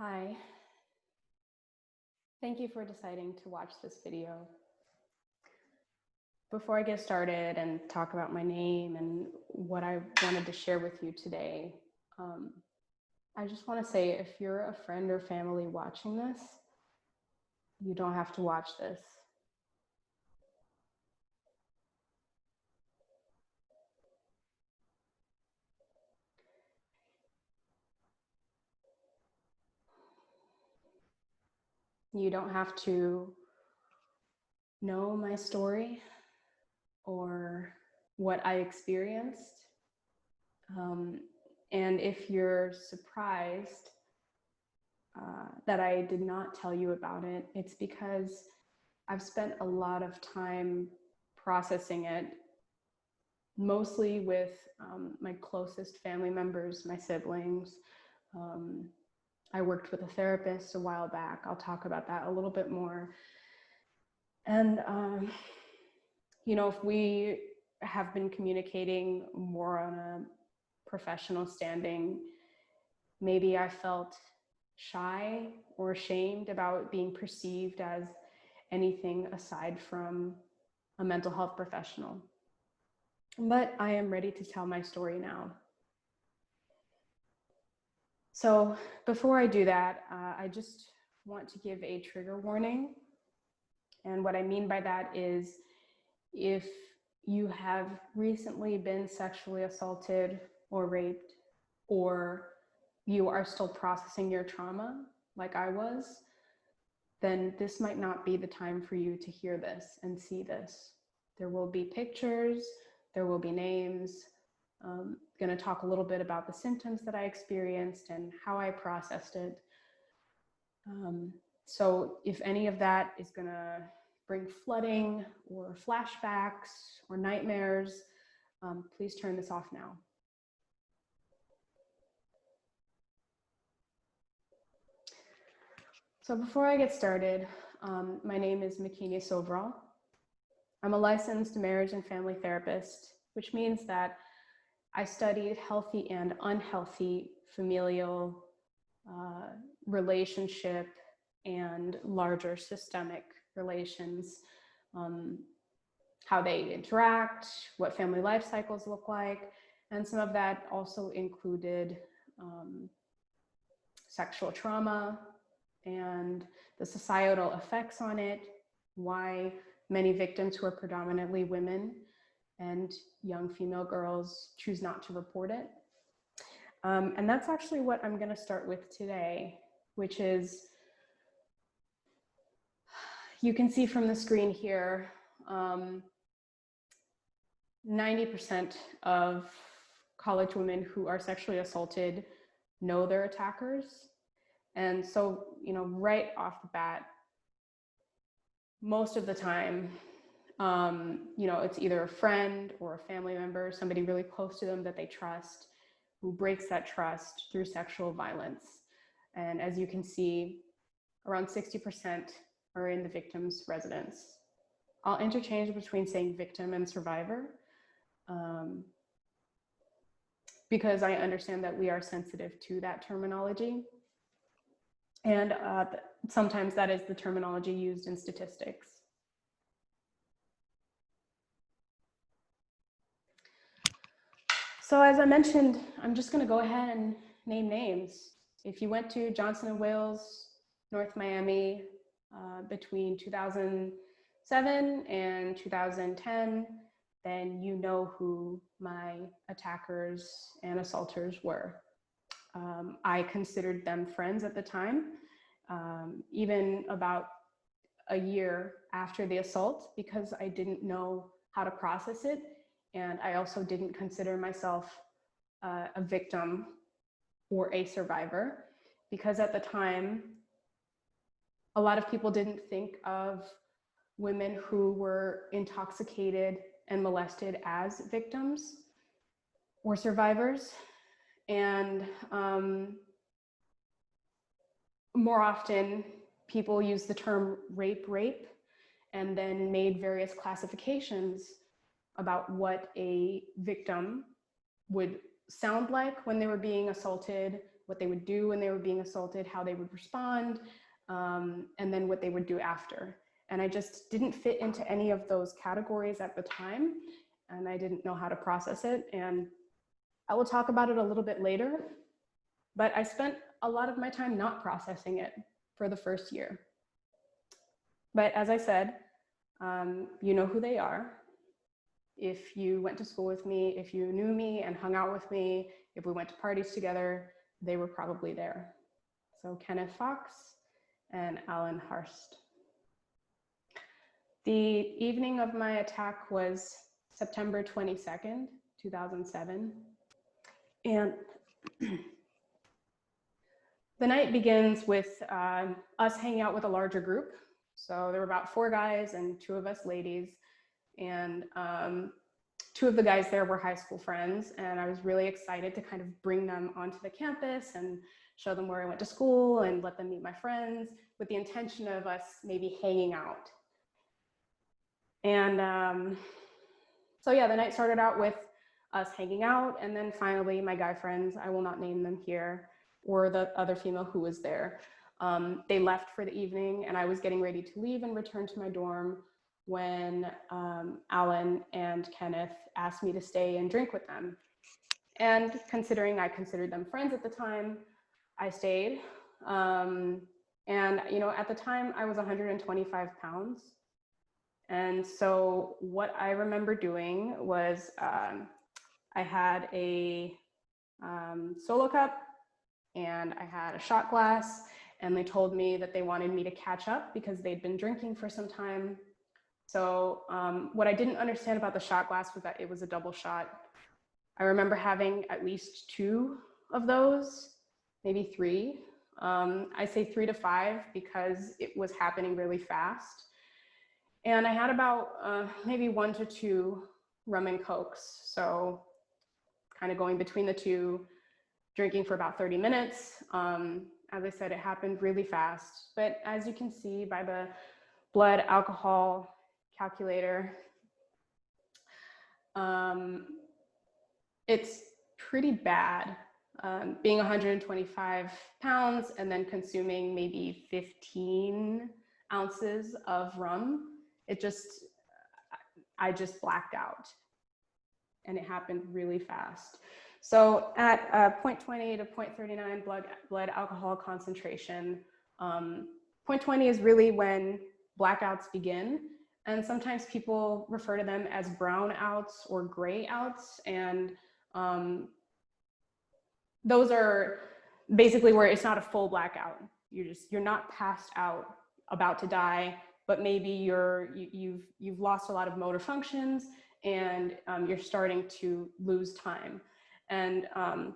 Hi, thank you for deciding to watch this video. Before I get started and talk about my name and what I wanted to share with you today, I just want to say if you're a friend or family watching this, you don't have to watch this. You don't have to know my story or what I experienced. And if you're surprised that I did not tell you about it, it's because I've spent a lot of time processing it, mostly with my closest family members, my siblings. I worked with a therapist a while back. I'll talk about that a little bit more. And, you know, if we have been communicating more on a professional standing, maybe I felt shy or ashamed about being perceived as anything aside from a mental health professional. But I am ready to tell my story now. So before I do that, I just want to give a trigger warning. And what I mean by that is if you have recently been sexually assaulted or raped, or you are still processing your trauma like I was, then this might not be the time for you to hear this and see this. There will be pictures, there will be names. Going to talk a little bit about the symptoms that I experienced and how I processed it. So if any of that is going to bring flooding or flashbacks or nightmares, please turn this off now. So before I get started, my name is Makinie. I'm a licensed marriage and family therapist, which means that I studied healthy and unhealthy familial relationship and larger systemic relations, how they interact, what family life cycles look like, and some of that also included sexual trauma and the societal effects on it, why many victims who are predominantly women and young female girls choose not to report it. And that's actually what I'm going to start with today, which is, you can see from the screen here, 90% of college women who are sexually assaulted know their attackers. And so, you know, right off the bat, most of the time, you know, it's either a friend or a family member, somebody really close to them that they trust, who breaks that trust through sexual violence. And as you can see, around 60% are in the victim's residence. I'll interchange between saying victim and survivor, because I understand that we are sensitive to that terminology. And sometimes that is the terminology used in statistics. So as I mentioned, I'm just going to go ahead and name names. If you went to Johnson & Wales, North Miami, between 2007 and 2010, then you know who my attackers and assaulters were. I considered them friends at the time, even about a year after the assault, because I didn't know how to process it. And I also didn't consider myself a victim or a survivor, because at the time, a lot of people didn't think of women who were intoxicated and molested as victims or survivors. And more often, people use the term rape, and then made various classifications about what a victim would sound like when they were being assaulted, what they would do when they were being assaulted, how they would respond, and then what they would do after. And I just didn't fit into any of those categories at the time, and I didn't know how to process it. And I will talk about it a little bit later, but I spent a lot of my time not processing it for the first year. But as I said, you know who they are. If you went to school with me, if you knew me and hung out with me, if we went to parties together, they were probably there. So Kenneth Fox and Alan Harst. The evening of my attack was September 22nd, 2007. And the night begins with us hanging out with a larger group. So there were about 4 guys and 2 of us ladies. And 2 of the guys there were high school friends. And I was really excited to kind of bring them onto the campus and show them where I went to school and let them meet my friends with the intention of us maybe hanging out. And so yeah, the night started out with us hanging out, and then finally my guy friends, I will not name them here, or the other female who was there, they left for the evening, and I was getting ready to leave and return to my dorm when Alan and Kenneth asked me to stay and drink with them. And considering I considered them friends at the time, I stayed. And you know, at the time I was 125 pounds. And so what I remember doing was I had a solo cup and I had a shot glass, and they told me that they wanted me to catch up because they'd been drinking for some time. So what I didn't understand about the shot glass was that it was a double shot. I remember having at least 2 of those, maybe 3. I say 3 to 5 because it was happening really fast. And I had about maybe 1 to 2 rum and cokes. So kind of going between the 2, drinking for about 30 minutes. As I said, it happened really fast. But as you can see by the blood alcohol calculator, it's pretty bad. Being 125 pounds and then consuming maybe 15 ounces of rum, I just blacked out, and it happened really fast. So at 0.20 to 0.39 blood alcohol concentration, 0.20 is really when blackouts begin. And sometimes people refer to them as brown outs or gray outs. And those are basically where it's not a full blackout. You're not passed out, about to die, but maybe you've lost a lot of motor functions, and you're starting to lose time. And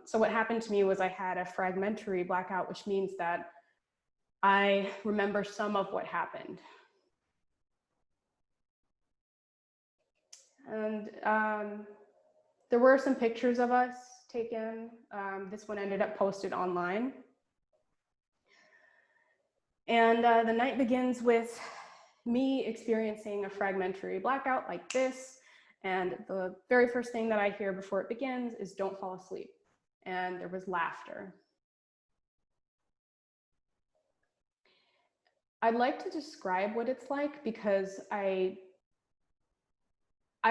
so what happened to me was I had a fragmentary blackout, which means that I remember some of what happened. And there were some pictures of us taken. This one ended up posted online. And the night begins with me experiencing a fragmentary blackout like this. And the very first thing that I hear before it begins is "Don't fall asleep." And there was laughter. I'd like to describe what it's like because I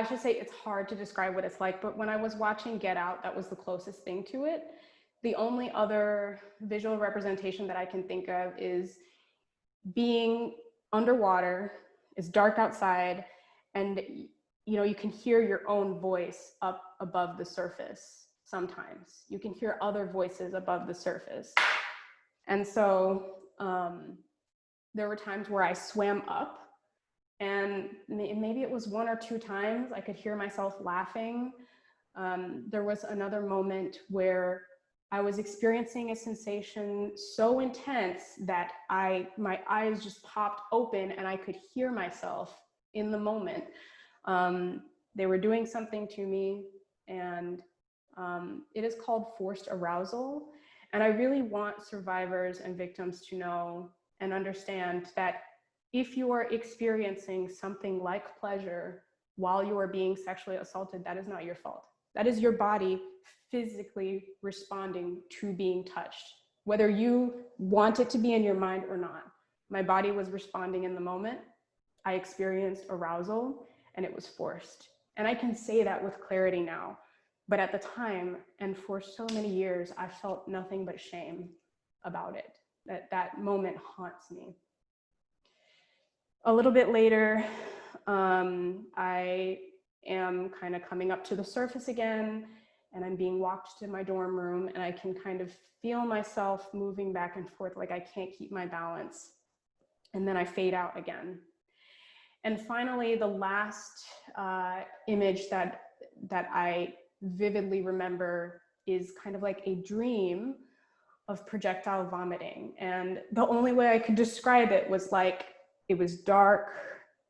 should say it's hard to describe what it's like, but when I was watching Get Out, that was the closest thing to it. The only other visual representation that I can think of is being underwater, it's dark outside, and you know, you can hear your own voice up above the surface sometimes. You can hear other voices above the surface. And so there were times where I swam up, and maybe it was 1 or 2 times I could hear myself laughing. There was another moment where I was experiencing a sensation so intense that my eyes just popped open and I could hear myself in the moment. They were doing something to me, and it is called forced arousal. And I really want survivors and victims to know and understand that if you are experiencing something like pleasure while you are being sexually assaulted, that is not your fault. That is your body physically responding to being touched, whether you want it to be in your mind or not. My body was responding in the moment. I experienced arousal, and it was forced. And I can say that with clarity now. But at the time, and for so many years, I felt nothing but shame about it. That moment haunts me. A little bit later, I am kind of coming up to the surface again, and I'm being walked to my dorm room, and I can kind of feel myself moving back and forth, like I can't keep my balance. And then I fade out again. And finally, the last image that I vividly remember is kind of like a dream of projectile vomiting. And the only way I could describe it was like, it was dark,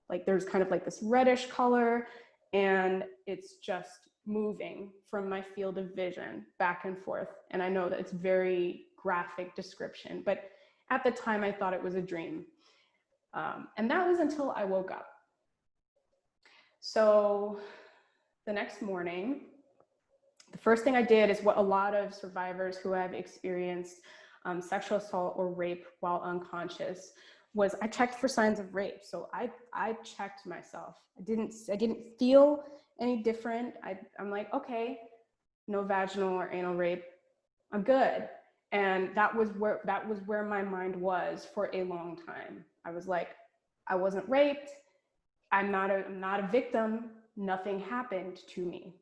like there's kind of like this reddish color, and it's just moving from my field of vision back and forth. And I know that it's very graphic description, but at the time I thought it was a dream. And that was until I woke up. So the next morning, the first thing I did is what a lot of survivors who have experienced sexual assault or rape while unconscious was I checked for signs of rape. So I checked myself. I didn't feel any different. I'm like, okay, no vaginal or anal rape. I'm good. And that was where my mind was for a long time. I was like, I wasn't raped. I'm not a victim. Nothing happened to me.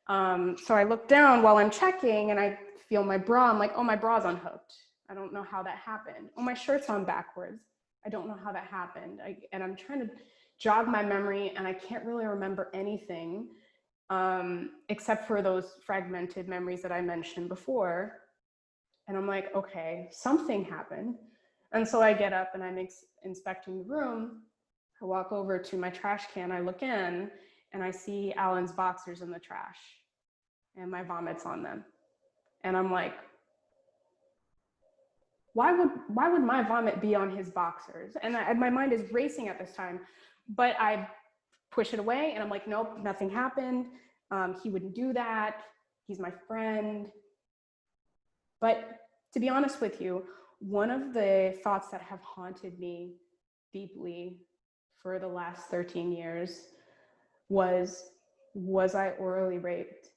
So I look down while I'm checking and I feel my bra. I'm like, oh, my bra's unhooked. I don't know how that happened. Oh, my shirt's on backwards. I don't know how that happened. And I'm trying to jog my memory, and I can't really remember anything except for those fragmented memories that I mentioned before. And I'm like, okay, something happened. And so I get up and I'm inspecting the room. I walk over to my trash can, I look in, and I see Alan's boxers in the trash, and my vomit's on them. And I'm like, why would my vomit be on his boxers? And my mind is racing at this time, but I push it away, and I'm like, nope, nothing happened. He wouldn't do that. He's my friend. But to be honest with you, one of the thoughts that have haunted me deeply for the last 13 years was I orally raped?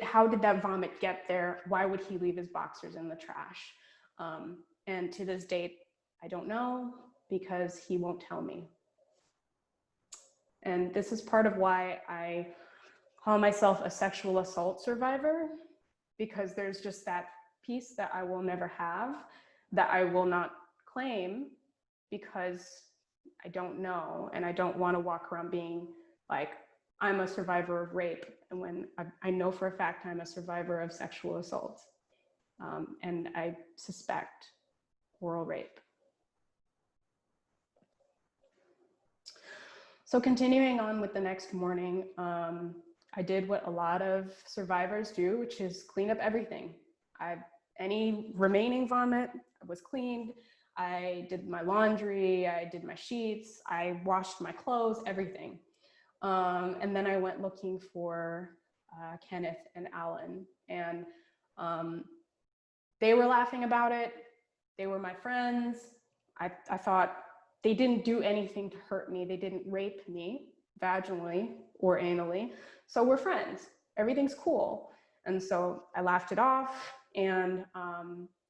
How did that vomit get there? Why would he leave his boxers in the trash? And to this date, I don't know, because he won't tell me. And this is part of why I call myself a sexual assault survivor, because there's just that piece that I will never have, that I will not claim, because I don't know, and I don't want to walk around being like, I'm a survivor of rape, and when I know for a fact I'm a survivor of sexual assault, and I suspect oral rape. So continuing on with the next morning, I did what a lot of survivors do, which is clean up everything. Any remaining vomit was cleaned. I did my laundry, I did my sheets, I washed my clothes, everything. And then I went looking for Kenneth and Alan, and they were laughing about it. They were my friends. I thought they didn't do anything to hurt me. They didn't rape me vaginally or anally. So we're friends. Everything's cool. And so I laughed it off, and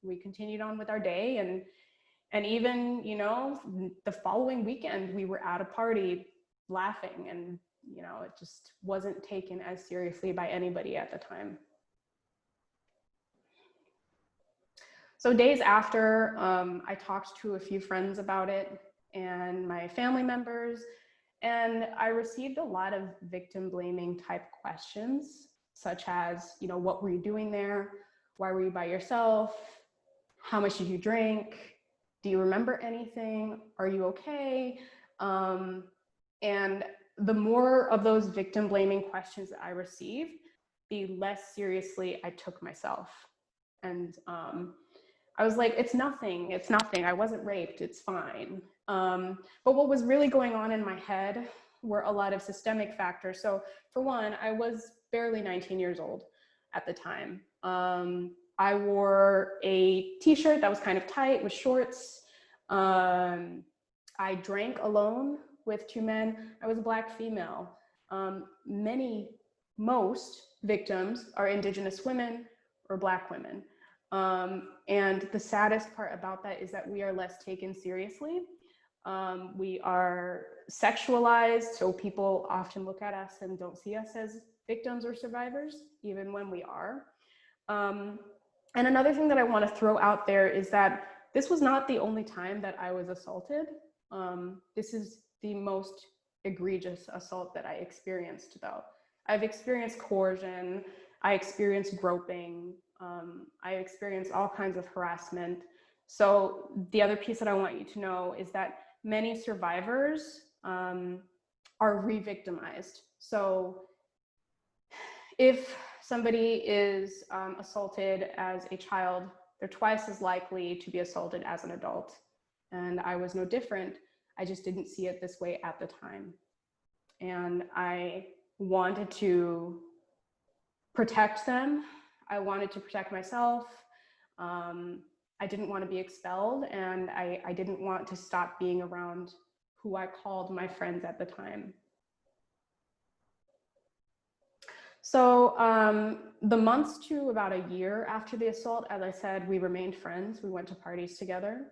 we continued on with our day. And even, you know, the following weekend, we were at a party laughing, and, you know, it just wasn't taken as seriously by anybody at the time. So days after, I talked to a few friends about it and my family members, and I received a lot of victim blaming type questions, such as, you know, what were you doing there? Why were you by yourself? How much did you drink? Do you remember anything? Are you okay? And the more of those victim blaming questions that I received, the less seriously I took myself. And I was like, it's nothing, I wasn't raped, it's fine. But what was really going on in my head were a lot of systemic factors. So for one, I was barely 19 years old. at the time. I wore a t-shirt that was kind of tight with shorts. I drank alone with two men. I was a Black female. Most victims are Indigenous women or Black women. And the saddest part about that is that we are less taken seriously. We are sexualized, so people often look at us and don't see us as victims or survivors, even when we are. And another thing that I want to throw out there is that this was not the only time that I was assaulted. This is the most egregious assault that I experienced, though. I've experienced coercion, I experienced groping, I experienced all kinds of harassment. So the other piece that I want you to know is that many survivors are re-victimized. So if somebody is assaulted as a child, they're twice as likely to be assaulted as an adult. And I was no different. I just didn't see it this way at the time. And I wanted to protect them. I wanted to protect myself. I didn't want to be expelled, and I didn't want to stop being around who I called my friends at the time. So the months to about a year after the assault, as I said, we remained friends. We went to parties together.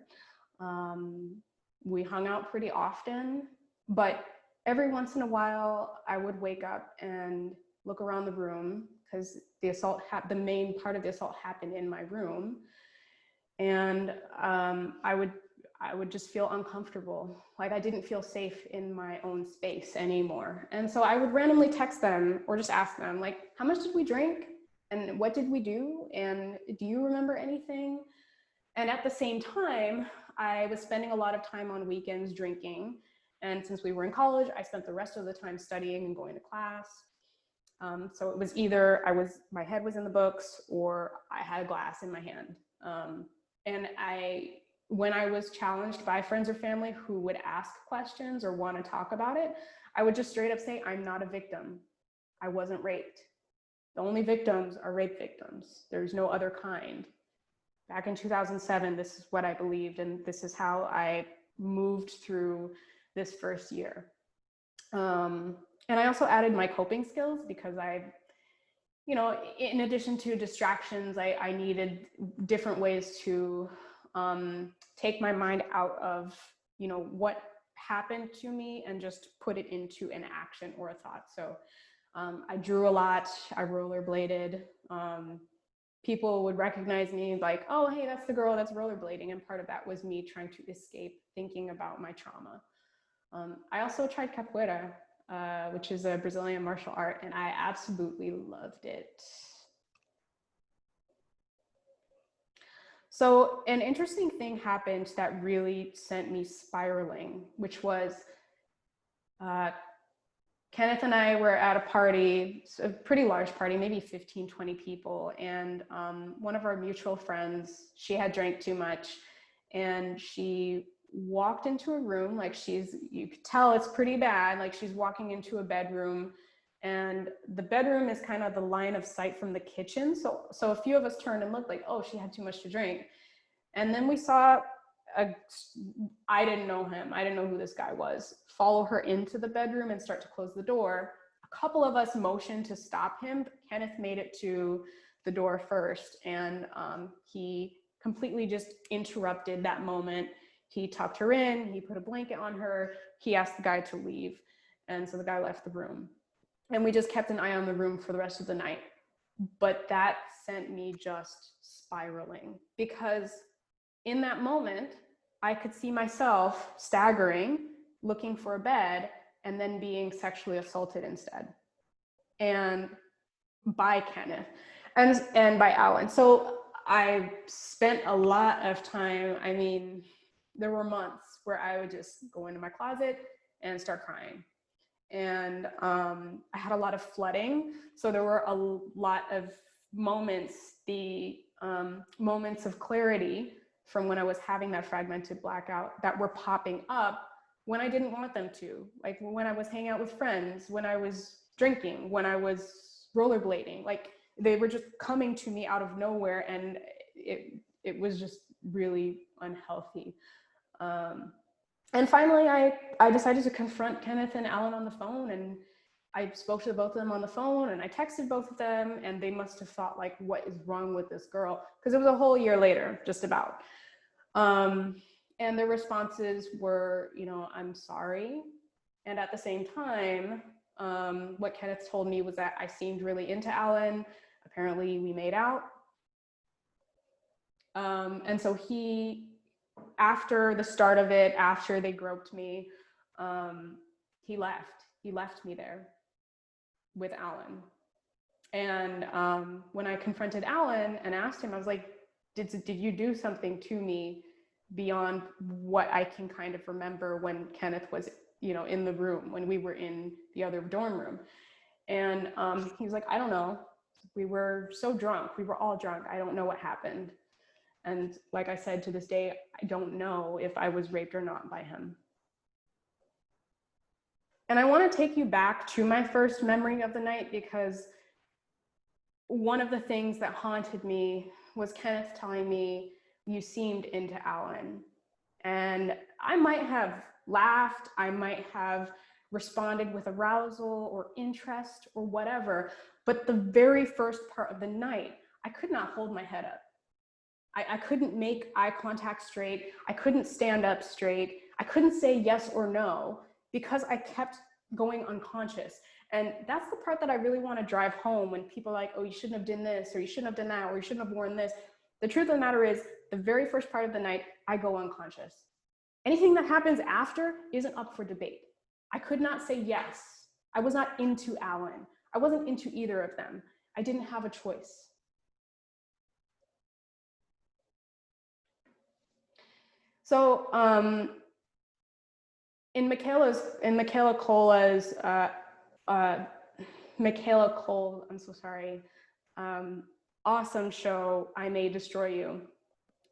We hung out pretty often, but every once in a while, I would wake up and look around the room because the main part of the assault happened in my room. And I would just feel uncomfortable. Like I didn't feel safe in my own space anymore. And so I would randomly text them or just ask them, like, how much did we drink? And what did we do? And do you remember anything? And at the same time, I was spending a lot of time on weekends drinking. And since we were in college, I spent the rest of the time studying and going to class. So it was either my head was in the books or I had a glass in my hand. And when I was challenged by friends or family who would ask questions or want to talk about it, I would just straight up say, I'm not a victim. I wasn't raped. The only victims are rape victims. There's no other kind. Back in 2007, this is what I believed, and this is how I moved through this first year. And I also added my coping skills because in addition to distractions, I needed different ways to take my mind out of, what happened to me and just put it into an action or a thought. So I drew a lot, I rollerbladed. People would recognize me like, oh, hey, that's the girl that's rollerblading. And part of that was me trying to escape thinking about my trauma. I also tried capoeira, which is a Brazilian martial art, and I absolutely loved it. So an interesting thing happened that really sent me spiraling, which was Kenneth and I were at a party, a pretty large party, maybe 15, 20 people. And one of our mutual friends, she had drank too much and she walked into a room, like you could tell it's pretty bad, like she's walking into a bedroom, and the bedroom is kind of the line of sight from the kitchen. So a few of us turned and looked like, oh, she had too much to drink. And then we saw I didn't know him, I didn't know who this guy was, follow her into the bedroom and start to close the door. A couple of us motioned to stop him, but Kenneth made it to the door first, and he completely just interrupted that moment. He tucked her in, he put a blanket on her, he asked the guy to leave, and so the guy left the room. And we just kept an eye on the room for the rest of the night. But that sent me just spiraling, because in that moment, I could see myself staggering, looking for a bed, and then being sexually assaulted instead. And by Kenneth and by Alan. So I spent a lot of time, there were months where I would just go into my closet and start crying. And I had a lot of flooding. So there were a lot of moments, moments of clarity from when I was having that fragmented blackout that were popping up when I didn't want them to. Like when I was hanging out with friends, when I was drinking, when I was rollerblading. Like they were just coming to me out of nowhere, and it was just really unhealthy. And finally, I decided to confront Kenneth and Alan on the phone, and I spoke to both of them on the phone, and I texted both of them, and they must have thought, like, what is wrong with this girl? Because it was a whole year later, just about. And their responses were, you know, I'm sorry. And at the same time, what Kenneth told me was that I seemed really into Alan. Apparently we made out. And so after the start of it, after they groped me, he left me there with Alan. And when I confronted Alan and asked him, I was like, did you do something to me beyond what I can kind of remember when Kenneth was, you know, in the room, when we were in the other dorm room? And he was like, I don't know. We were so drunk. We were all drunk. I don't know what happened. And like I said, to this day, I don't know if I was raped or not by him. And I want to take you back to my first memory of the night, because one of the things that haunted me was Kenneth telling me, you seemed into Alan. And I might have laughed, I might have responded with arousal or interest or whatever, but the very first part of the night, I could not hold my head up. I couldn't make eye contact straight. I couldn't stand up straight. I couldn't say yes or no because I kept going unconscious. And that's the part that I really want to drive home when people are like, oh, you shouldn't have done this, or you shouldn't have done that, or you shouldn't have worn this. The truth of the matter is, the very first part of the night, I go unconscious. Anything that happens after isn't up for debate. I could not say yes. I was not into Alan. I wasn't into either of them. I didn't have a choice. So in Michaela Cola's, Michaela Cole, I'm so sorry, awesome show, I May Destroy You,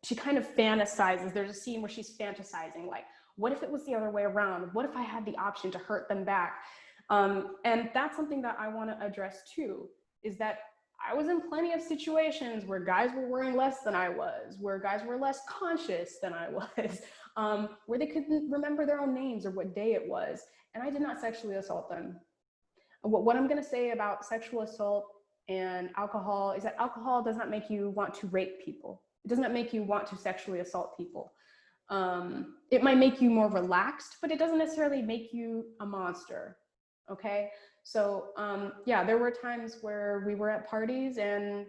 she kind of fantasizes. There's a scene where she's fantasizing, like, what if it was the other way around? What if I had the option to hurt them back? And that's something that I want to address too, is that I was in plenty of situations where guys were wearing less than I was, where guys were less conscious than I was, where they couldn't remember their own names or what day it was, and I did not sexually assault them. What I'm going to say about sexual assault and alcohol is that alcohol does not make you want to rape people. It does not make you want to sexually assault people. It might make you more relaxed, but it doesn't necessarily make you a monster, okay? So yeah, there were times where we were at parties and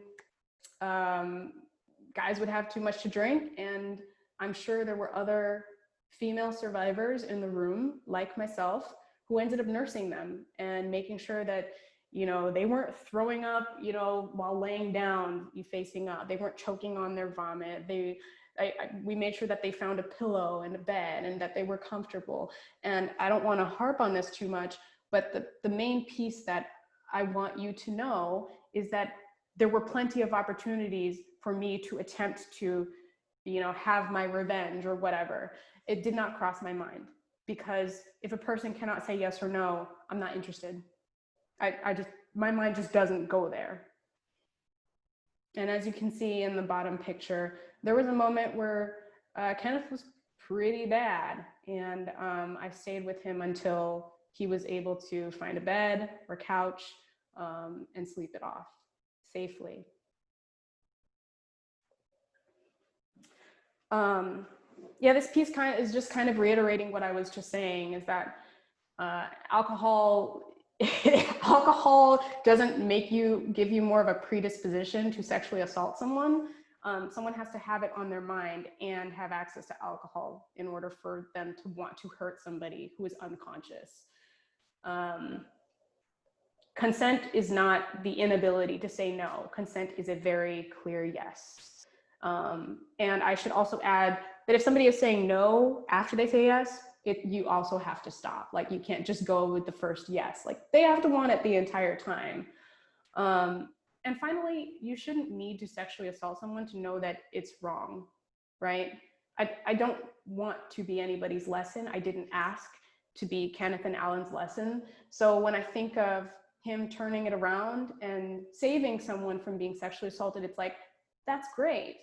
guys would have too much to drink, and I'm sure there were other female survivors in the room, like myself, who ended up nursing them and making sure that, you know, they weren't throwing up, you know, while laying down, facing up. They weren't choking on their vomit. We made sure that they found a pillow and a bed and that they were comfortable. And I don't want to harp on this too much, but the main piece that I want you to know is that there were plenty of opportunities for me to attempt to, you know, have my revenge or whatever. It did not cross my mind, because if a person cannot say yes or no, I'm not interested. My mind just doesn't go there. And as you can see in the bottom picture, there was a moment where Kenneth was pretty bad, and I stayed with him until he was able to find a bed or couch and sleep it off safely. Yeah, this piece is just kind of reiterating what I was just saying, is that alcohol doesn't give you more of a predisposition to sexually assault someone. Someone has to have it on their mind and have access to alcohol in order for them to want to hurt somebody who is unconscious. Consent is not the inability to say no. Consent is a very clear yes. And I should also add that if somebody is saying no after they say yes, you also have to stop. Like, you can't just go with the first yes. Like, they have to want it the entire time. And finally, you shouldn't need to sexually assault someone to know that it's wrong, right? I don't want to be anybody's lesson. I didn't ask to be Kenneth and Alan's lesson. So when I think of him turning it around and saving someone from being sexually assaulted, it's like, that's great.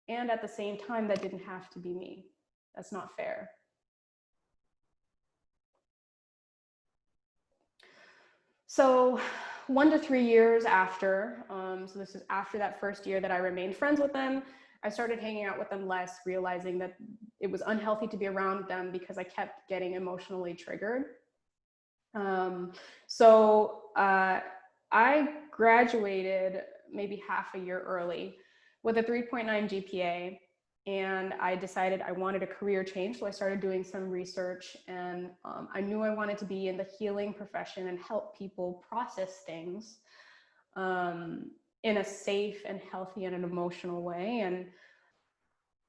And at the same time, that didn't have to be me. That's not fair. So 1 to 3 years after, so this is after that first year that I remained friends with them, I started hanging out with them less, realizing that it was unhealthy to be around them because I kept getting emotionally triggered. I graduated maybe half a year early with a 3.9 GPA, and I decided I wanted a career change. So I started doing some research, and I knew I wanted to be in the healing profession and help people process things in a safe and healthy and an emotional way. And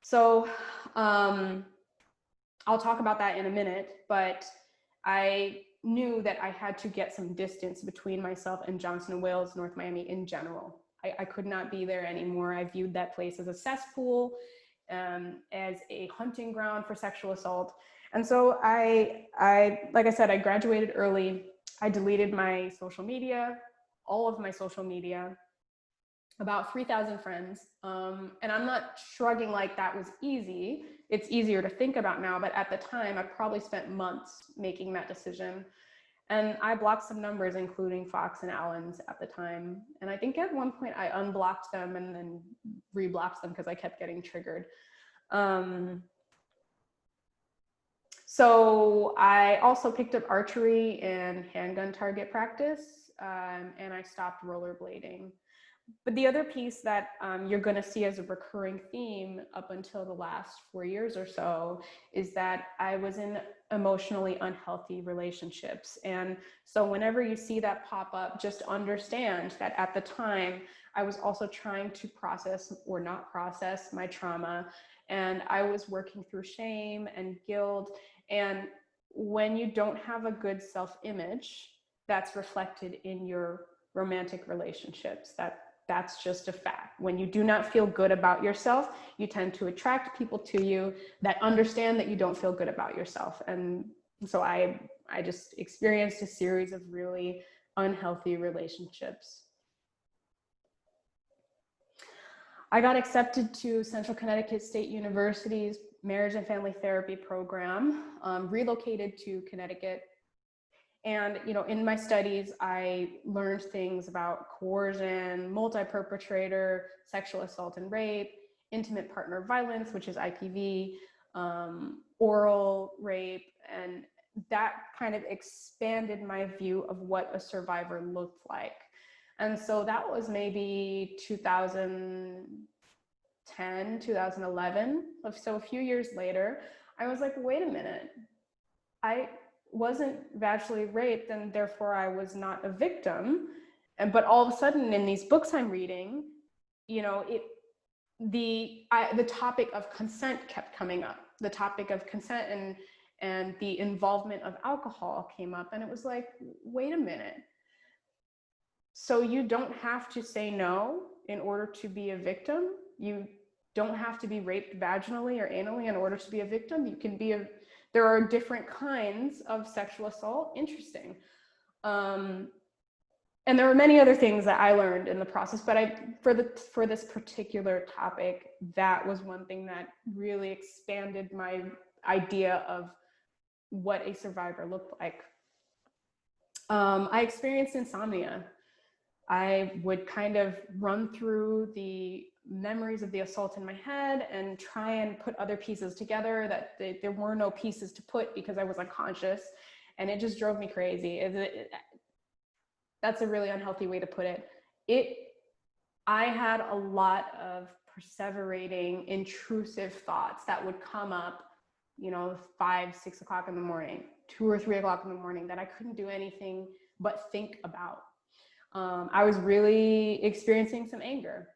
so I'll talk about that in a minute, but I knew that I had to get some distance between myself and Johnson & Wales, North Miami in general. I could not be there anymore. I viewed that place as a cesspool, as a hunting ground for sexual assault. And so like I said, I graduated early. I deleted my social media, all of my social media, about 3,000 friends. And I'm not shrugging like that was easy. It's easier to think about now, but at the time, I probably spent months making that decision. And I blocked some numbers, including Fox and Allen's at the time. And I think at one point I unblocked them and then reblocked them because I kept getting triggered. So I also picked up archery and handgun target practice, and I stopped rollerblading. But the other piece that you're going to see as a recurring theme up until the last 4 years or so is that I was in emotionally unhealthy relationships. And so whenever you see that pop up, just understand that at the time, I was also trying to process or not process my trauma. And I was working through shame and guilt. And when you don't have a good self-image, that's reflected in your romantic relationships. That's just a fact. When you do not feel good about yourself, you tend to attract people to you that understand that you don't feel good about yourself. And so I just experienced a series of really unhealthy relationships. I got accepted to Central Connecticut State University's Marriage and Family Therapy program, relocated to Connecticut. And, in my studies, I learned things about coercion, multi-perpetrator, sexual assault and rape, intimate partner violence, which is IPV, oral rape, and that kind of expanded my view of what a survivor looked like. And so that was maybe 2010, 2011. So a few years later, I was like, wait a minute, I wasn't vaginally raped, and therefore I was not a victim. But all of a sudden in these books I'm reading, the topic of consent kept coming up. The topic of consent and the involvement of alcohol came up, and it was like, wait a minute. So you don't have to say no in order to be a victim. You don't have to be raped vaginally or anally in order to be a victim. You can be there are different kinds of sexual assault. Interesting. And there were many other things that I learned in the process, but for this particular topic, that was one thing that really expanded my idea of what a survivor looked like. I experienced insomnia. I would kind of run through the memories of the assault in my head and try and put other pieces together that there were no pieces to put because I was unconscious, and it just drove me crazy. That's a really unhealthy way to put it. I had a lot of perseverating, intrusive thoughts that would come up, 5, 6 o'clock in the morning, 2 or 3 o'clock in the morning, that I couldn't do anything but think about. I was really experiencing some anger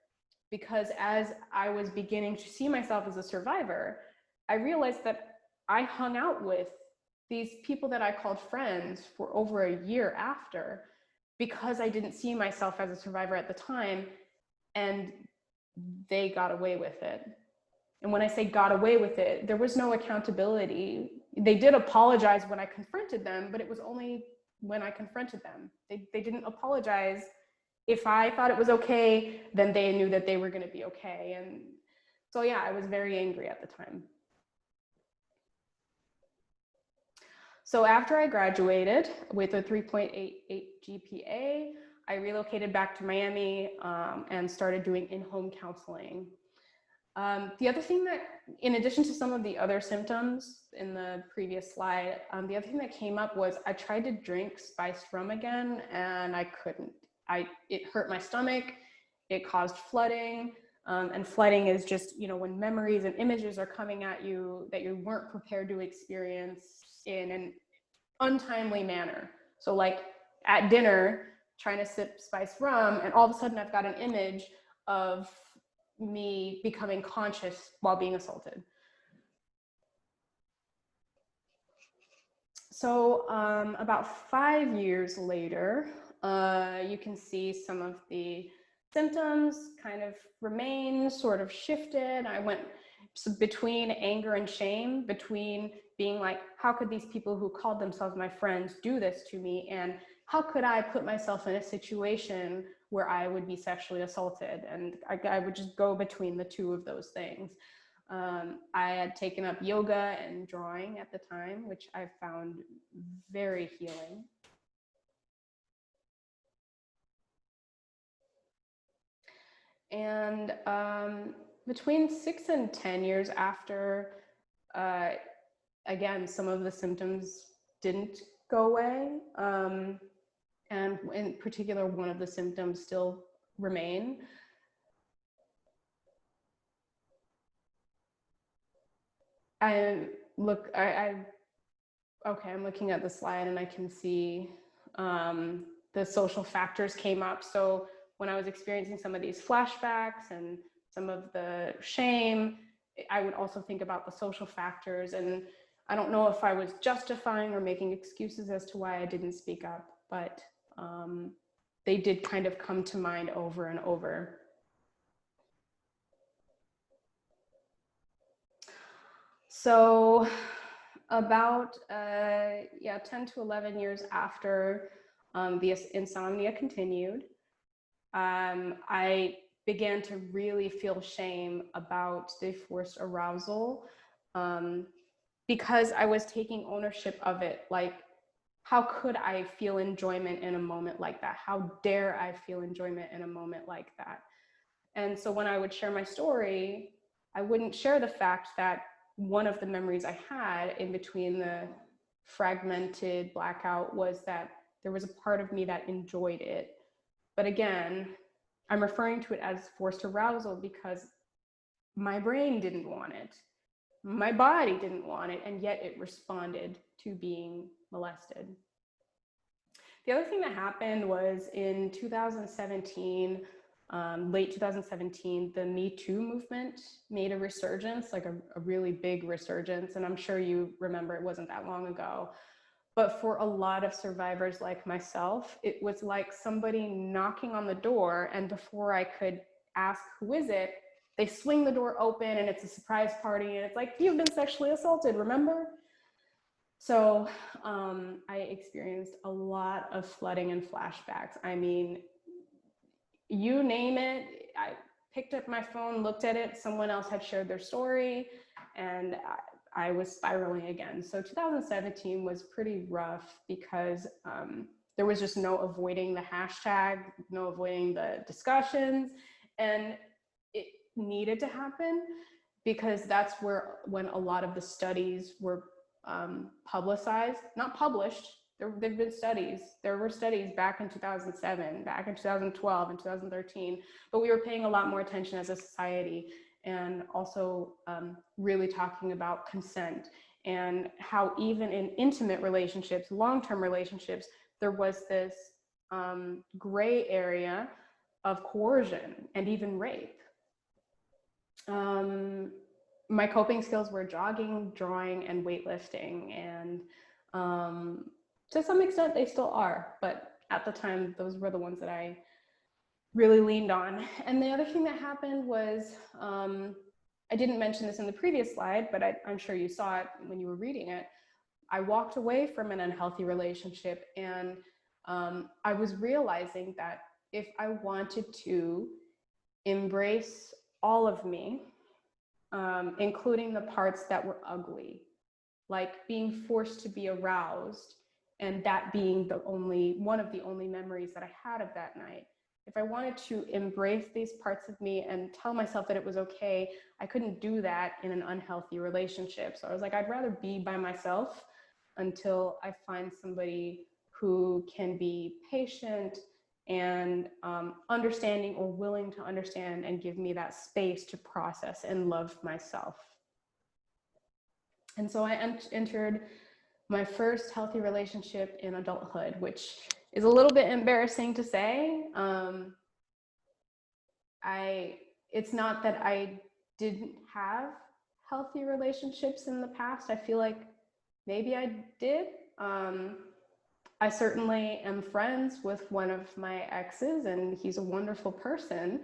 because as I was beginning to see myself as a survivor, I realized that I hung out with these people that I called friends for over a year after because I didn't see myself as a survivor at the time, and they got away with it. And when I say got away with it, there was no accountability. They did apologize when I confronted them, but it was only when I confronted them. They didn't apologize. If I thought it was okay, then they knew that they were going to be okay. And so, yeah, I was very angry at the time. So after I graduated with a 3.88 GPA, I relocated back to Miami and started doing in-home counseling. The other thing that, in addition to some of the other symptoms in the previous slide, the other thing that came up was I tried to drink spiced rum again, and I couldn't. It hurt my stomach, it caused flooding, and flooding is just, you know, when memories and images are coming at you that you weren't prepared to experience in an untimely manner. So like at dinner, trying to sip spiced rum, and all of a sudden I've got an image of me becoming conscious while being assaulted. So about 5 years later, you can see some of the symptoms kind of remain, sort of shifted. I went between anger and shame, between being like, how could these people who called themselves my friends do this to me? And how could I put myself in a situation where I would be sexually assaulted? And I would just go between the two of those things. I had taken up yoga and drawing at the time, which I found very healing. And between 6 and 10 years after, again, some of the symptoms didn't go away. And in particular, one of the symptoms still remain. I'm looking at the slide and I can see the social factors came up. So when I was experiencing some of these flashbacks and some of the shame, I would also think about the social factors. And I don't know if I was justifying or making excuses as to why I didn't speak up, but they did kind of come to mind over and over. So about 10 to 11 years after the insomnia continued, I began to really feel shame about the forced arousal because I was taking ownership of it. Like, how could I feel enjoyment in a moment like that? How dare I feel enjoyment in a moment like that? And so when I would share my story, I wouldn't share the fact that one of the memories I had in between the fragmented blackout was that there was a part of me that enjoyed it. But again, I'm referring to it as forced arousal because my brain didn't want it. My body didn't want it, and yet it responded to being molested. The other thing that happened was in 2017, late 2017, the Me Too movement made a resurgence, like a really big resurgence. And I'm sure you remember it wasn't that long ago. But for a lot of survivors like myself, it was like somebody knocking on the door, and before I could ask who is it, they swing the door open and it's a surprise party and it's like, you've been sexually assaulted, remember? So I experienced a lot of flooding and flashbacks. I mean, you name it. I picked up my phone, looked at it, someone else had shared their story, and I was spiraling again. So 2017 was pretty rough because there was just no avoiding the hashtag, no avoiding the discussions, and it needed to happen because that's when a lot of the studies were publicized, not published. There've been studies. There were studies back in 2007, back in 2012 and 2013, but we were paying a lot more attention as a society, and also really talking about consent and how even in intimate relationships, long-term relationships, there was this gray area of coercion and even rape. My coping skills were jogging, drawing, and weightlifting, and to some extent they still are, but at the time those were the ones that I really leaned on. And the other thing that happened was, I didn't mention this in the previous slide, but I'm sure you saw it when you were reading it. I walked away from an unhealthy relationship, and I was realizing that if I wanted to embrace all of me, including the parts that were ugly, like being forced to be aroused, and that being one of the only memories that I had of that night. If I wanted to embrace these parts of me and tell myself that it was okay, I couldn't do that in an unhealthy relationship. So I was like, I'd rather be by myself until I find somebody who can be patient and understanding or willing to understand and give me that space to process and love myself. And so I entered my first healthy relationship in adulthood, which is a little bit embarrassing to say. It's not that I didn't have healthy relationships in the past. I feel like maybe I did. I certainly am friends with one of my exes, and he's a wonderful person.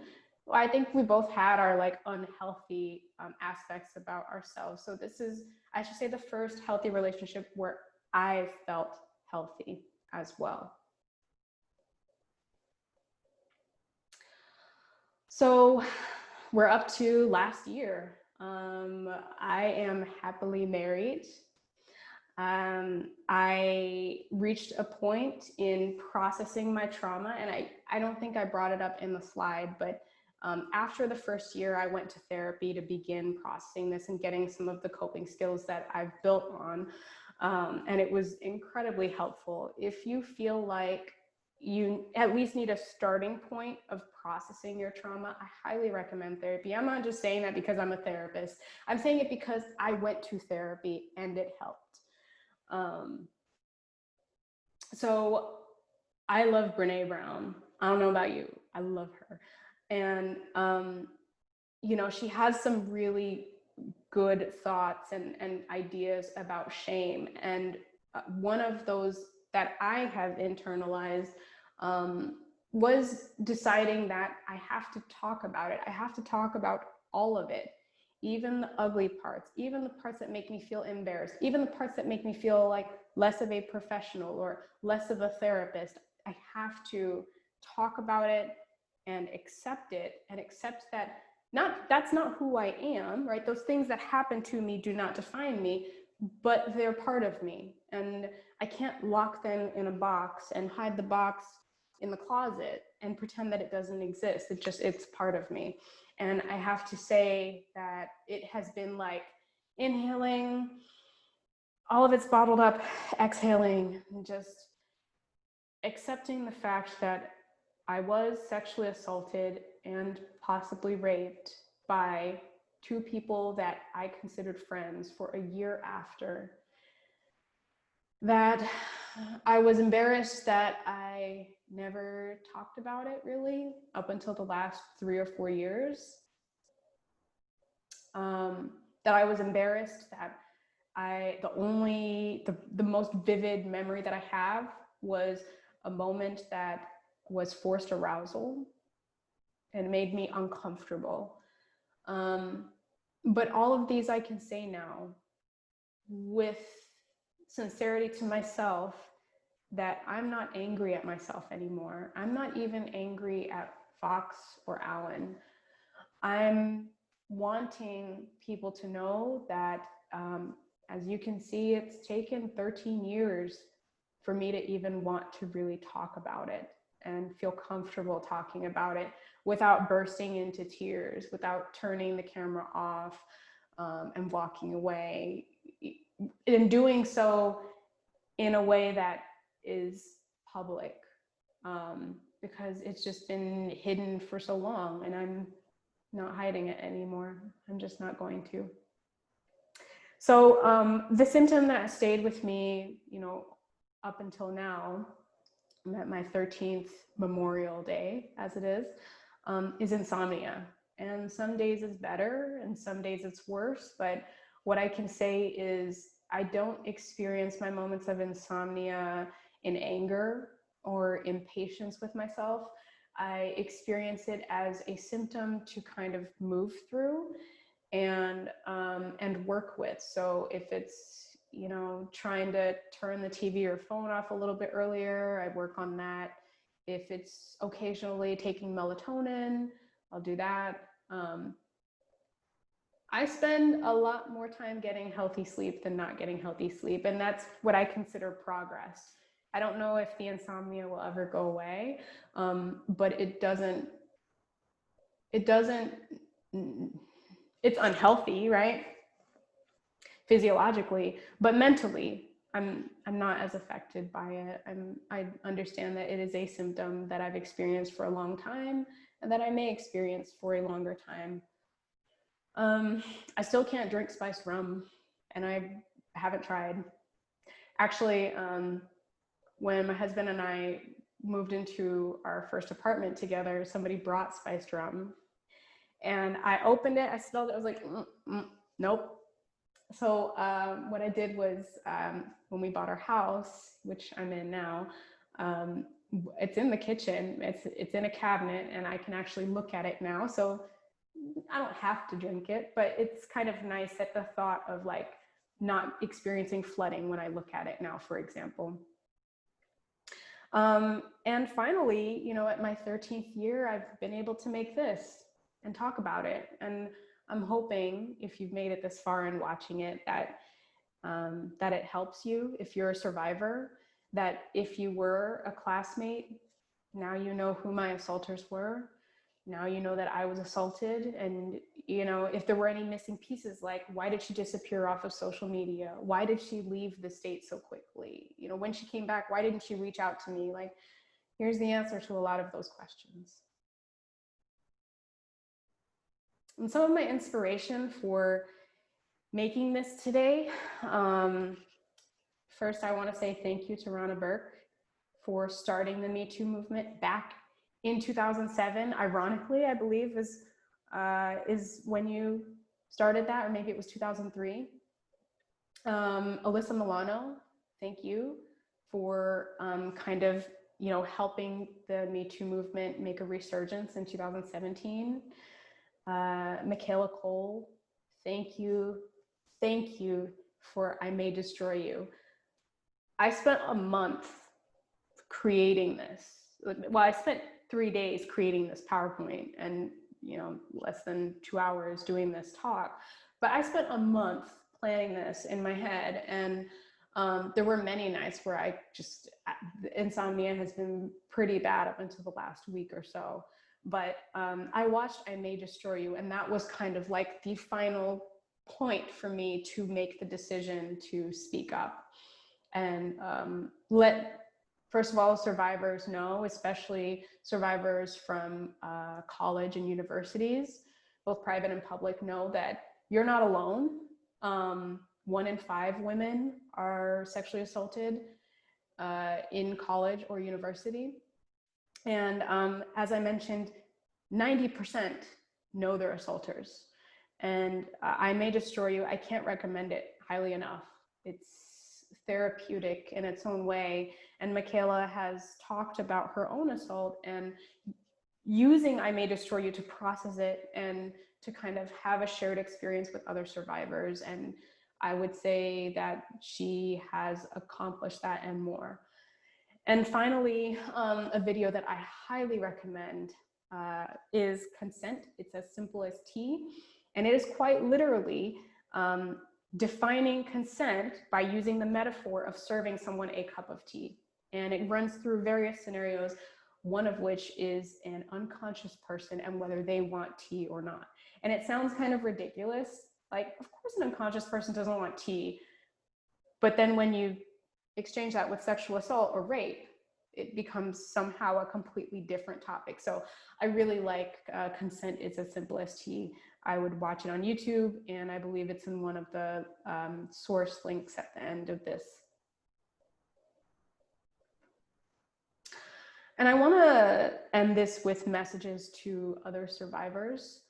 I think we both had our like unhealthy aspects about ourselves. So this is, I should say, the first healthy relationship where I felt healthy as well. So we're up to last year. I am happily married. I reached a point in processing my trauma, and I don't think I brought it up in the slide, but after the first year, I went to therapy to begin processing this and getting some of the coping skills that I've built on. And it was incredibly helpful. If you feel like you at least need a starting point of processing your trauma, I highly recommend therapy. I'm not just saying that because I'm a therapist. I'm saying it because I went to therapy and it helped. So I love Brene Brown. I don't know about you. I love her. And, you know, she has some really good thoughts and ideas about shame. And one of those that I have internalized was deciding that I have to talk about it. I have to talk about all of it, even the ugly parts, even the parts that make me feel embarrassed, even the parts that make me feel like less of a professional or less of a therapist. I have to talk about it and accept that that's not who I am, right? Those things that happen to me do not define me, but they're part of me. And I can't lock them in a box and hide the box in the closet and pretend that it doesn't exist. It's part of me. And I have to say that it has been like inhaling, all of it's bottled up, exhaling, and just accepting the fact that I was sexually assaulted and possibly raped by two people that I considered friends for a year after. That I was embarrassed that I never talked about it really up until the last 3 or 4 years. That I was embarrassed that the most vivid memory that I have was a moment that was forced arousal and made me uncomfortable. But all of these I can say now with sincerity to myself that I'm not angry at myself anymore. I'm not even angry at Fox or Alan. I'm wanting people to know that, as you can see, it's taken 13 years for me to even want to really talk about it and feel comfortable talking about it without bursting into tears, without turning the camera off and walking away, and doing so in a way that is public, because it's just been hidden for so long, and I'm not hiding it anymore. I'm just not going to. So the symptom that stayed with me, you know, up until now, I'm at my 13th Memorial Day, as it is insomnia. And some days it's better and some days it's worse. But what I can say is I don't experience my moments of insomnia in anger or impatience with myself. I experience it as a symptom to kind of move through and work with. So if it's, you know, trying to turn the TV or phone off a little bit earlier, I work on that. If it's occasionally taking melatonin, I'll do that. I spend a lot more time getting healthy sleep than not getting healthy sleep, and that's what I consider progress. I don't know if the insomnia will ever go away, but it's unhealthy, right? Physiologically, but mentally, I'm not as affected by it. I understand that it is a symptom that I've experienced for a long time and that I may experience for a longer time. I still can't drink spiced rum, and I haven't tried. Actually, when my husband and I moved into our first apartment together, somebody brought spiced rum, and I opened it, I smelled it, I was like, nope. So what I did was, when we bought our house, which I'm in now, it's in the kitchen, it's in a cabinet, and I can actually look at it now. So I don't have to drink it, but it's kind of nice at the thought of like not experiencing flooding when I look at it now, for example. And finally, you know, at my 13th year, I've been able to make this and talk about it. And I'm hoping, if you've made it this far in watching it, that that it helps you if you're a survivor, that if you were a classmate, now you know who my assaulters were. Now you know that I was assaulted, and you know, if there were any missing pieces, like why did she disappear off of social media? Why did she leave the state so quickly? You know, when she came back, why didn't she reach out to me? Like, here's the answer to a lot of those questions. And some of my inspiration for making this today, first I want to say thank you to Ronna Burke for starting the Me Too movement back in 2007. Ironically, I believe is when you started that, or maybe it was 2003. Alyssa Milano, thank you for kind of, you know, helping the Me Too movement make a resurgence in 2017. Michaela Cole, thank you for I May Destroy You. I spent a month creating this. Well, I spent 3 days creating this PowerPoint and, you know, less than 2 hours doing this talk, but I spent a month planning this in my head. And there were many nights where I just, insomnia has been pretty bad up until the last week or so. But I watched I May Destroy You, and that was kind of like the final point for me to make the decision to speak up and let, first of all, survivors know, especially survivors from college and universities, both private and public, know that you're not alone. 1 in 5 women are sexually assaulted in college or university. And as I mentioned, 90% know their assaulters. And I May Destroy You, I can't recommend it highly enough. It's therapeutic in its own way. And Michaela has talked about her own assault and using I May Destroy You to process it and to kind of have a shared experience with other survivors. And I would say that she has accomplished that and more. And finally, a video that I highly recommend is Consent. It's as simple as T. And it is quite literally defining consent by using the metaphor of serving someone a cup of tea. And it runs through various scenarios, one of which is an unconscious person and whether they want tea or not. And it sounds kind of ridiculous. Like, of course an unconscious person doesn't want tea. But then when you exchange that with sexual assault or rape, it becomes somehow a completely different topic. So I really like Consent is as simple as T. I would watch it on YouTube, and I believe it's in one of the source links at the end of this. And I want to end this with messages to other survivors.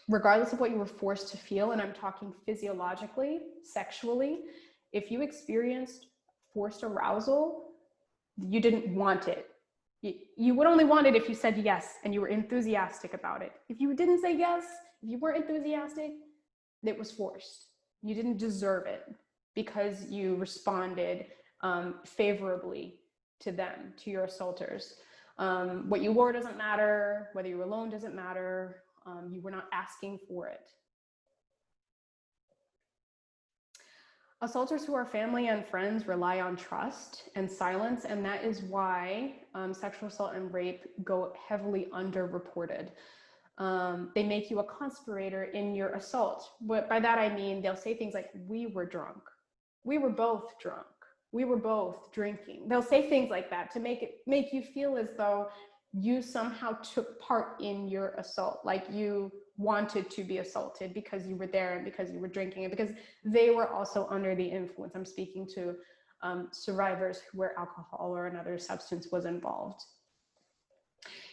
Regardless of what you were forced to feel, and I'm talking physiologically, sexually, if you experienced forced arousal, you didn't want it. You would only want it if you said yes and you were enthusiastic about it. If you didn't say yes, if you weren't enthusiastic, it was forced. You didn't deserve it because you responded favorably to them, to your assaulters. What you wore doesn't matter, whether you were alone doesn't matter, you were not asking for it. Assaulters who are family and friends rely on trust and silence, and that is why sexual assault and rape go heavily underreported. They make you a conspirator in your assault. But by that I mean they'll say things like, we were drunk, we were both drunk, we were both drinking. They'll say things like that to make you feel as though you somehow took part in your assault, like you wanted to be assaulted because you were there and because you were drinking and because they were also under the influence. I'm speaking to survivors where alcohol or another substance was involved.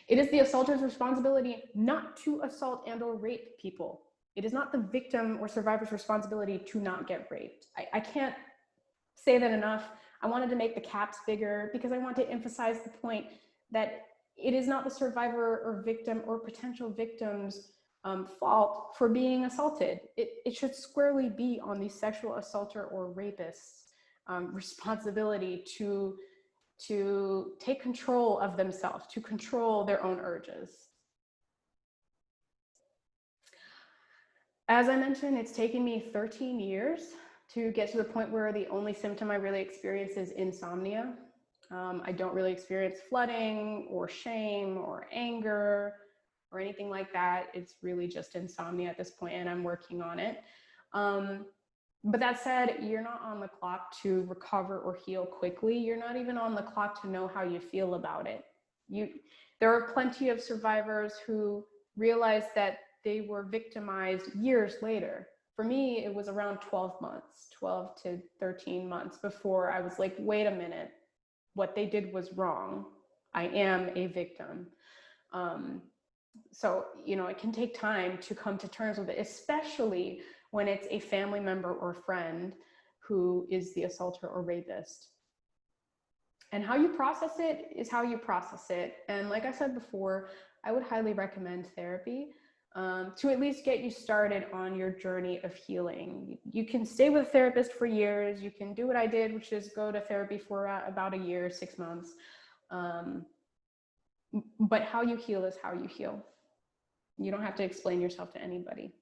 It is the assaulter's responsibility not to assault and or rape people. It is not the victim or survivor's responsibility to not get raped. I can't say that enough. I wanted to make the caps bigger because I want to emphasize the point that it is not the survivor or victim or potential victim's fault for being assaulted. It should squarely be on the sexual assaulter or rapist's responsibility to take control of themselves, to control their own urges. As I mentioned, it's taken me 13 years to get to the point where the only symptom I really experience is insomnia. I don't really experience flooding or shame or anger or anything like that. It's really just insomnia at this point, and I'm working on it. But that said, you're not on the clock to recover or heal quickly. You're not even on the clock to know how you feel about it. There are plenty of survivors who realize that they were victimized years later. For me, it was around 12 months, 12 to 13 months before I was like, wait a minute, what they did was wrong. I am a victim. So, it can take time to come to terms with it, especially when it's a family member or friend who is the assaulter or rapist. And how you process it is how you process it. And like I said before, I would highly recommend therapy to at least get you started on your journey of healing. You can stay with a therapist for years. You can do what I did, which is go to therapy for about a year, 6 months. But how you heal is how you heal. You don't have to explain yourself to anybody.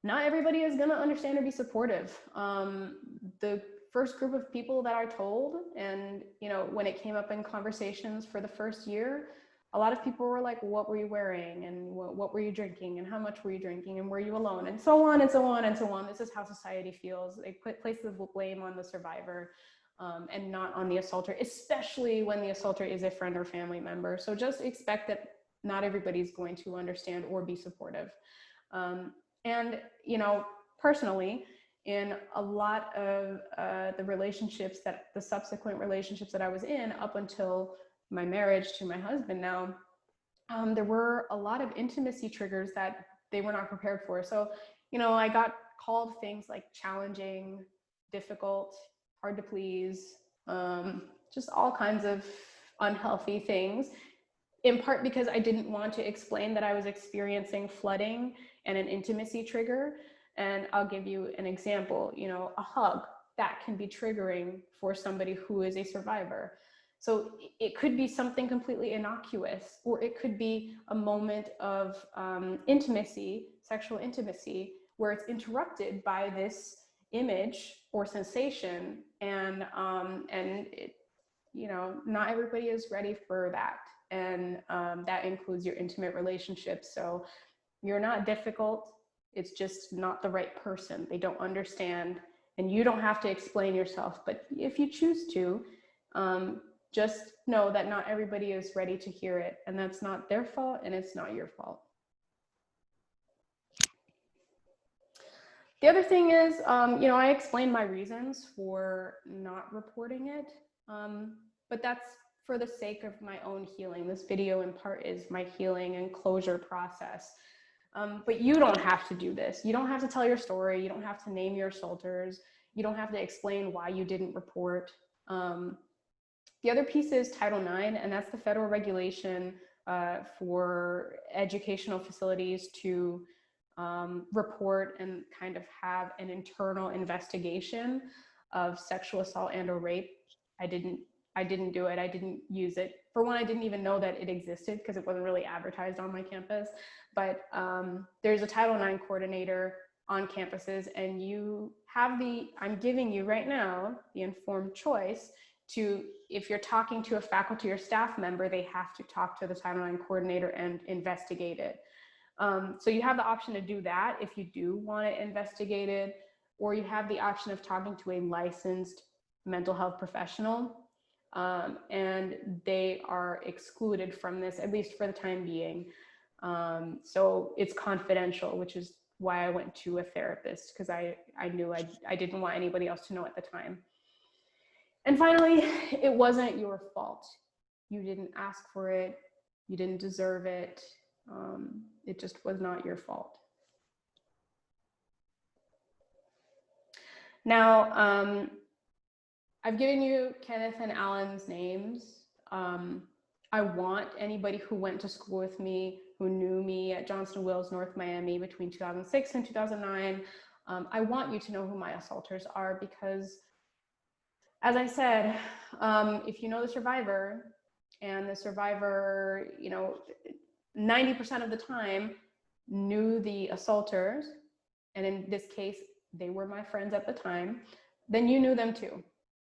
Not everybody is going to understand or be supportive. The first group of people that I told, and when it came up in conversations for the first year, a lot of people were like, what were you wearing? And what were you drinking? And how much were you drinking? And were you alone? And so on and so on and so on. This is how society feels. They place the blame on the survivor and not on the assaulter, especially when the assaulter is a friend or family member. So just expect that not everybody's going to understand or be supportive. And, personally, in a lot of the subsequent relationships that I was in up until my marriage to my husband now, there were a lot of intimacy triggers that they were not prepared for. So, I got called things like challenging, difficult, hard to please, just all kinds of unhealthy things, in part because I didn't want to explain that I was experiencing flooding and an intimacy trigger. And I'll give you an example, a hug, that can be triggering for somebody who is a survivor. So it could be something completely innocuous, or it could be a moment of intimacy, sexual intimacy, where it's interrupted by this image or sensation, and it, not everybody is ready for that, and that includes your intimate relationships. So you're not difficult, it's just not the right person. They don't understand, and you don't have to explain yourself, but if you choose to, just know that not everybody is ready to hear it, and that's not their fault, and it's not your fault. The other thing is, I explained my reasons for not reporting it, but that's for the sake of my own healing. This video in part is my healing and closure process. But you don't have to do this. You don't have to tell your story. You don't have to name your assaulters. You don't have to explain why you didn't report. The other piece is Title IX, and that's the federal regulation for educational facilities to report and kind of have an internal investigation of sexual assault and or rape. I didn't do it. I didn't use it. For one, I didn't even know that it existed because it wasn't really advertised on my campus. But there's a Title IX coordinator on campuses, and you have I'm giving you right now the informed choice to, if you're talking to a faculty or staff member, they have to talk to the Title IX coordinator and investigate it. So you have the option to do that if you do want it investigated, or you have the option of talking to a licensed mental health professional, and they are excluded from this, at least for the time being. So it's confidential, which is why I went to a therapist, because I knew I didn't want anybody else to know at the time. And finally, it wasn't your fault. You didn't ask for it. You didn't deserve it. It just was not your fault. Now, I've given you Kenneth and Alan's names. I want anybody who went to school with me, who knew me at Johnson Wills, North Miami between 2006 and 2009. I want you to know who my assaulters are, because, as I said, if you know the survivor, and the survivor, 90% of the time knew the assaulters, and in this case, they were my friends at the time, then you knew them too.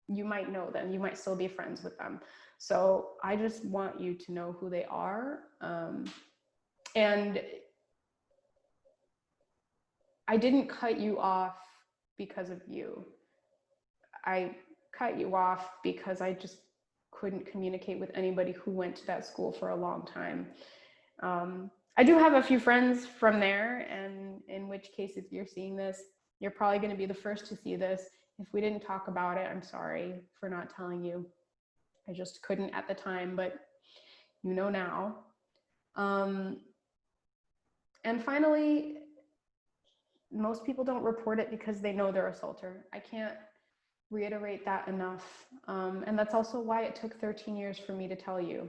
You might know them, you might still be friends with them. So I just want you to know who they are. And I didn't cut you off because of you. I cut you off because I just couldn't communicate with anybody who went to that school for a long time. I do have a few friends from there, and in which case, if you're seeing this, you're probably going to be the first to see this. If we didn't talk about it, I'm sorry for not telling you. I just couldn't at the time, but you know now. And finally, most people don't report it because they know their assaulter. I can't reiterate that enough. And that's also why it took 13 years for me to tell you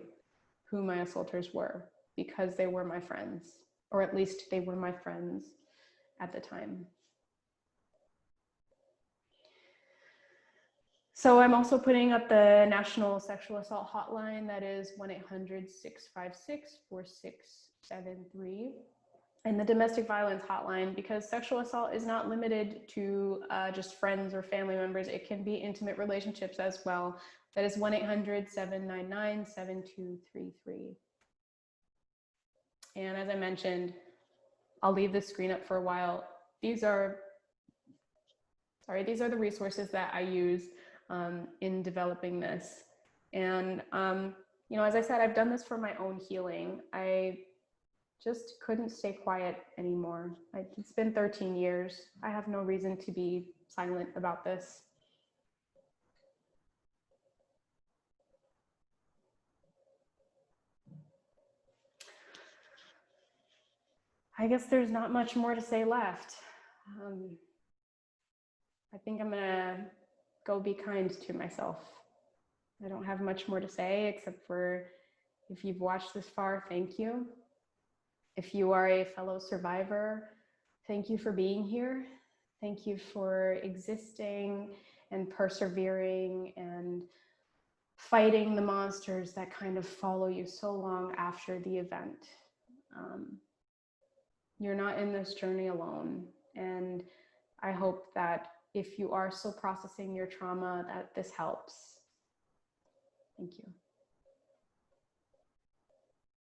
who my assaulters were, because they were my friends, or at least they were my friends at the time. So I'm also putting up the National Sexual Assault Hotline. That is 1-800-656-4673. And the Domestic Violence Hotline, because sexual assault is not limited to just friends or family members. It can be intimate relationships as well. That is 1-800-799-7233. And as I mentioned, I'll leave this screen up for a while. These are the resources that I used in developing this. And, as I said, I've done this for my own healing. I just couldn't stay quiet anymore. It's been 13 years. I have no reason to be silent about this. I guess there's not much more to say left. I think I'm gonna go be kind to myself. I don't have much more to say, except for, if you've watched this far, thank you. If you are a fellow survivor, thank you for being here. Thank you for existing and persevering and fighting the monsters that kind of follow you so long after the event. You're not in this journey alone. And I hope that if you are still processing your trauma, that this helps. Thank you.